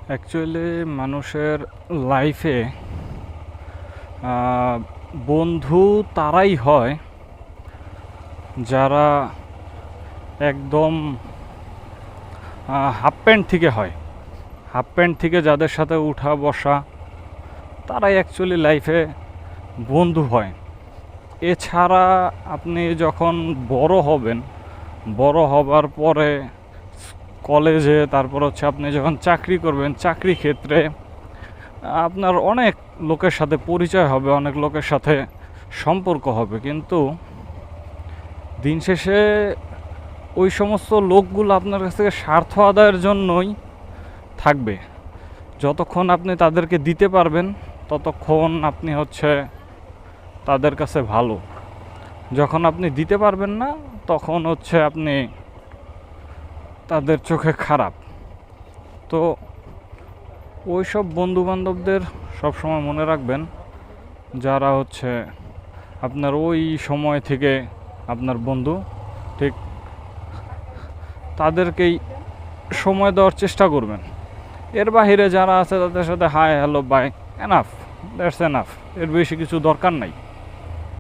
Actually মানুষের লাইফে বন্ধু তারাই হয় যারা একদম হাফ প্যান্ট থেকে হয়। হাফ প্যান্ট থেকে যাদের সাথে উঠা বসা, তারাই অ্যাকচুয়ালি লাইফে বন্ধু হয়। এছাড়া আপনি যখন বড় হবেন, বড় হবার পরে কলেজে, তারপর হচ্ছে আপনি যখন চাকরি করবেন, চাকরি ক্ষেত্রে আপনার অনেক লোকের সাথে পরিচয় হবে, অনেক লোকের সাথে সম্পর্ক হবে, কিন্তু দিন শেষে ওই সমস্ত লোকগুলো আপনার কাছ থেকে স্বার্থ আদায়ের জন্যই থাকবে। যতক্ষণ আপনি তাদেরকে দিতে পারবেন ততক্ষণ আপনি হচ্ছে তাদের কাছে ভালো। যখন আপনি দিতে পারবেন না তখন হচ্ছে আপনি তাদের চোখে খারাপ। তো ওই সব বন্ধুবান্ধবদের সবসময় মনে রাখবেন যারা হচ্ছে আপনার ওই সময় থেকে আপনার বন্ধু, ঠিক তাদেরকেই সময় দেওয়ার চেষ্টা করবেন। এর বাহিরে যারা আছে তাদের সাথে hi hello bye, enough, that's enough. এর বেশি কিছু দরকার নাই।